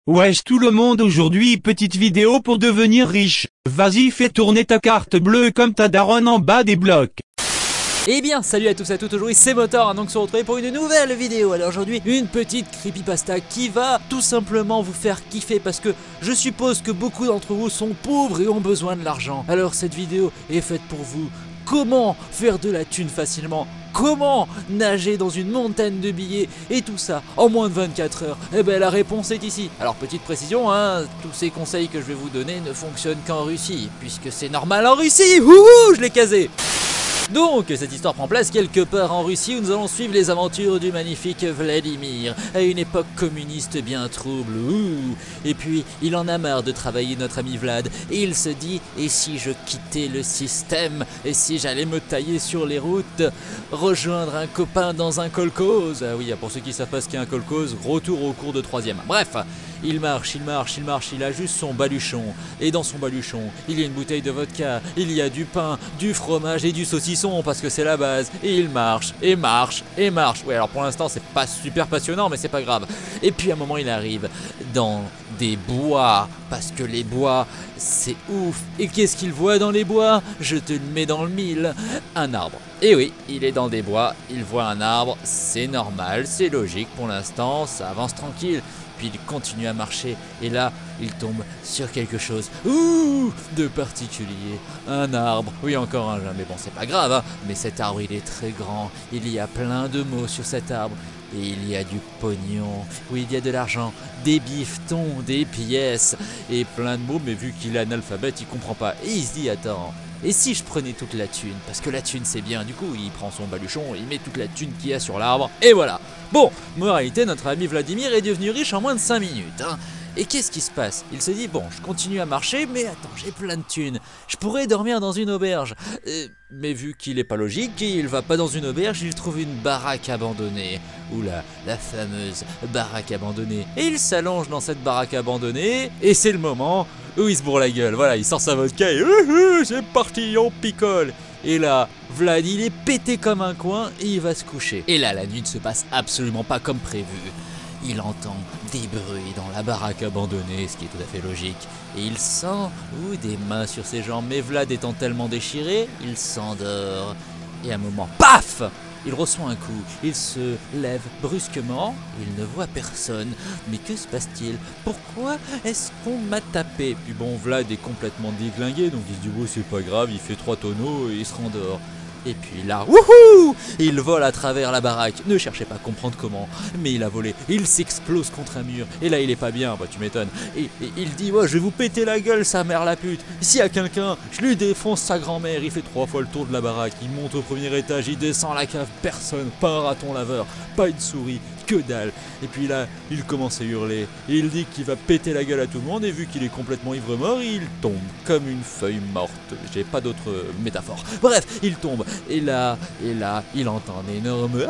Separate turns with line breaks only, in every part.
Wesh tout le monde, aujourd'hui petite vidéo pour devenir riche. Vas-y fais tourner ta carte bleue comme ta daronne en bas des blocs.
Eh bien salut à tous et à toutes, aujourd'hui c'est Motor, donc on se retrouve pour une nouvelle vidéo. Alors aujourd'hui une petite creepypasta qui va tout simplement vous faire kiffer, parce que je suppose que beaucoup d'entre vous sont pauvres et ont besoin de l'argent. Alors cette vidéo est faite pour vous. Comment faire de la thune facilement? Comment nager dans une montagne de billets? Et tout ça en moins de 24 heures. Eh ben la réponse est ici. Alors petite précision, hein, tous ces conseils que je vais vous donner ne fonctionnent qu'en Russie, puisque c'est normal en Russie. Wouhou, je l'ai casé. Donc, cette histoire prend place quelque part en Russie, où nous allons suivre les aventures du magnifique Vladimir, à une époque communiste bien trouble. Et puis, il en a marre de travailler notre ami Vlad, et il se dit, et si je quittais le système, et si j'allais me tailler sur les routes, rejoindre un copain dans un kolkhoz. Ah oui, pour ceux qui savent pas ce qu'est un kolkhoz, gros tour au cours de 3e. Bref, il marche, il a juste son baluchon, et dans son baluchon, il y a une bouteille de vodka, il y a du pain, du fromage et du saucisson, parce que c'est la base, et il marche, et marche, et marche. Ouais, alors pour l'instant c'est pas super passionnant, mais c'est pas grave. Et puis à un moment il arrive dans des bois, parce que les bois c'est ouf. Et qu'est-ce qu'il voit dans les bois? Je te le mets dans le mille. Un arbre. Et oui, il est dans des bois, il voit un arbre, c'est normal, c'est logique pour l'instant, ça avance tranquille. Puis il continue à marcher, et là, il tombe sur quelque chose de particulier. Un arbre, oui encore un, mais bon c'est pas grave, hein. Mais cet arbre il est très grand, il y a plein de mots sur cet arbre. Et il y a du pognon, oui il y a de l'argent, des bifetons, des pièces, et plein de mots, mais vu qu'il est analphabète, il comprend pas. Et il se dit, attends, et si je prenais toute la thune? Parce que la thune c'est bien, du coup il prend son baluchon, il met toute la thune qu'il y a sur l'arbre, et voilà. Bon, moralité, notre ami Vladimir est devenu riche en moins de 5 minutes, hein. Et qu'est-ce qui se passe? Il se dit, bon, je continue à marcher, mais attends, j'ai plein de thunes. Je pourrais dormir dans une auberge. Mais vu qu'il est pas logique, il va pas dans une auberge, il trouve une baraque abandonnée. Oula, la fameuse baraque abandonnée. Et il s'allonge dans cette baraque abandonnée, et c'est le moment où il se bourre la gueule. Voilà, il sort sa vodka et c'est parti, on picole. Et là, Vlad, il est pété comme un coin et il va se coucher. Et là, la nuit ne se passe absolument pas comme prévu. Il entend des bruits dans la baraque abandonnée, ce qui est tout à fait logique. Et il sent des mains sur ses jambes. Mais Vlad étant tellement déchiré, il s'endort. Et à un moment, paf! Il reçoit un coup, il se lève brusquement, il ne voit personne. Mais que se passe-t-il? Pourquoi est-ce qu'on m'a tapé? Puis bon, Vlad est complètement déglingué, donc il se dit oh, c'est pas grave, il fait 3 tonneaux et il se rendort. Et puis là, wouhou! Il vole à travers la baraque. Ne cherchez pas à comprendre comment, mais il a volé. Il s'explose contre un mur. Et là, il est pas bien, bah tu m'étonnes. Et il dit, ouais, je vais vous péter la gueule, sa mère la pute. S'il y a quelqu'un, je lui défonce sa grand-mère. Il fait 3 fois le tour de la baraque. Il monte au premier étage, il descend à la cave. Personne, pas un raton laveur, pas une souris, que dalle. Et puis là, il commence à hurler. Et il dit qu'il va péter la gueule à tout le monde. Et vu qu'il est complètement ivre-mort, il tombe comme une feuille morte. J'ai pas d'autre métaphore. Bref, il tombe. Et là, il entend un énorme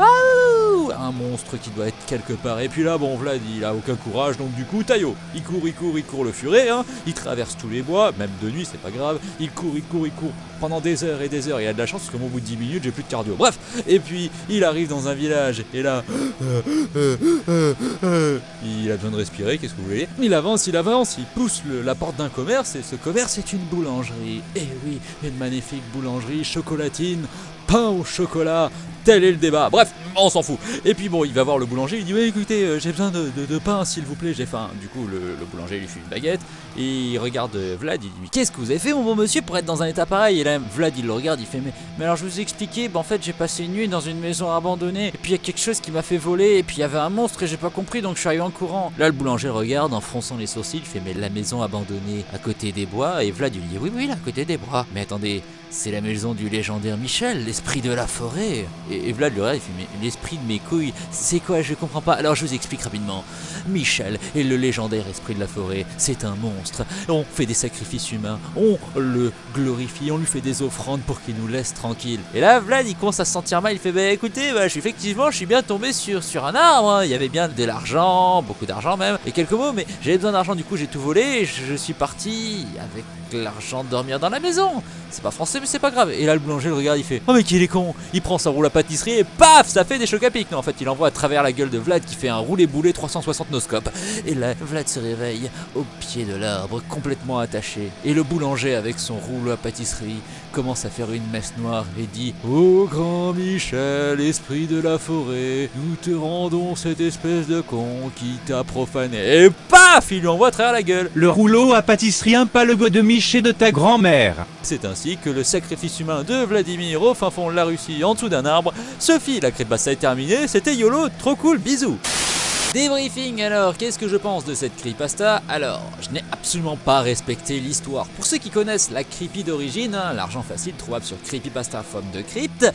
un monstre qui doit être quelque part. Et puis là, bon, Vlad, il a aucun courage, donc du coup, taillot. Il court le furet, hein. Il traverse tous les bois, même de nuit, c'est pas grave. Il court pendant des heures et des heures. Il a de la chance parce qu'au bout de 10 minutes, j'ai plus de cardio. Bref, et puis il arrive dans un village, et là, il a besoin de respirer, qu'est-ce que vous voulez? Il avance, il pousse la porte d'un commerce, et ce commerce est une boulangerie. Et oui, une magnifique boulangerie chocolatine, pain au chocolat, tel est le débat. Bref, on s'en fout. Et puis bon, il va voir le boulanger, il dit ouais, écoutez, j'ai besoin de pain s'il vous plaît, j'ai faim. Du coup, le boulanger lui fait une baguette, et il regarde Vlad, il dit qu'est-ce que vous avez fait mon bon monsieur pour être dans un état pareil? Et là, Vlad il le regarde, il fait mais alors je vous ai expliqué, en fait j'ai passé une nuit dans une maison abandonnée, et puis il y a quelque chose qui m'a fait voler, et puis il y avait un monstre et j'ai pas compris, donc je suis arrivé en courant. Là le boulanger regarde en fronçant les sourcils, il fait mais la maison abandonnée à côté des bois? Et Vlad il dit oui là, à côté des bois. Mais attendez, c'est la maison du légendaire Michel, l'esprit de la forêt. Et Vlad le regarde, il fait mais l'esprit de mes couilles, c'est quoi? Je comprends pas. Alors je vous explique rapidement. Michel est le légendaire esprit de la forêt, c'est un monstre. On fait des sacrifices humains, on le glorifie, on lui fait des offrandes pour qu'il nous laisse tranquille. Et là Vlad il commence à se sentir mal, il fait bah écoutez, je suis bien tombé sur un arbre, hein. Il y avait bien de l'argent, beaucoup d'argent même, et quelques mots, mais j'avais besoin d'argent, du coup j'ai tout volé, et je suis parti avec l'argent dormir dans la maison. C'est pas français mais c'est pas grave. Et là le boulanger le regarde, il fait oh qu'il est con. Il prend sa roue à pâtisserie et paf, ça fait des chocs à pic. Non, en fait, il envoie à travers la gueule de Vlad qui fait un roulé-boulé 360 noscope. Et là, Vlad se réveille au pied de l'arbre, complètement attaché. Et le boulanger, avec son rouleau à pâtisserie, commence à faire une messe noire et dit: Ô grand Michel, esprit de la forêt, nous te rendons cette espèce de con qui t'a profané. Et paf, il lui envoie à travers la gueule.
Le rouleau à pâtisserie impale de Miché de ta grand-mère.
C'est ainsi que le sacrifice humain de Vladimir au fin fond de la Russie en dessous d'un arbre se fit. La creepypasta est terminée, c'était YOLO, trop cool, bisous. Débriefing alors, qu'est-ce que je pense de cette creepypasta? Alors, je n'ai absolument pas respecté l'histoire. Pour ceux qui connaissent la creepy d'origine, l'argent facile trouvable sur Creepypasta Forme de Crypt,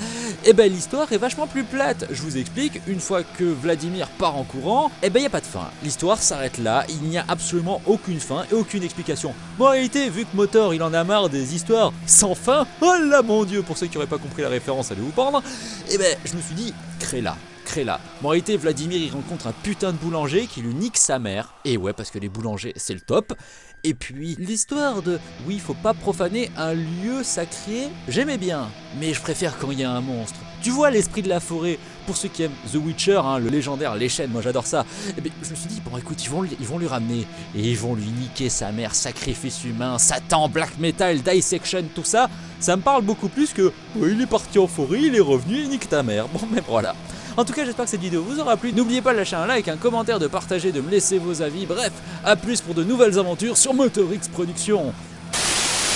et ben l'histoire est vachement plus plate. Je vous explique, une fois que Vladimir part en courant, et ben il n'y a pas de fin. L'histoire s'arrête là, il n'y a absolument aucune fin et aucune explication. Bon, en réalité, vu que Motor il en a marre des histoires sans fin, oh là mon dieu, pour ceux qui n'auraient pas compris la référence, allez vous pendre, et ben je me suis dit, crée-la. Bon, en réalité, Vladimir il rencontre un putain de boulanger qui lui nique sa mère. Et ouais, parce que les boulangers c'est le top. Et puis l'histoire de oui, faut pas profaner un lieu sacré, j'aimais bien, mais je préfère quand il y a un monstre. Tu vois l'esprit de la forêt, pour ceux qui aiment The Witcher, hein, le légendaire, les chaînes, moi j'adore ça. Et bien, je me suis dit, bon écoute, ils vont lui ramener, et ils vont lui niquer sa mère, sacrifice humain, Satan, black metal, dissection, tout ça, ça me parle beaucoup plus que oh, il est parti en forêt, il est revenu, il nique ta mère. Bon, mais voilà. En tout cas, j'espère que cette vidéo vous aura plu. N'oubliez pas de lâcher un like, un commentaire, de partager, de me laisser vos avis. Bref, à plus pour de nouvelles aventures sur Motor X Productions.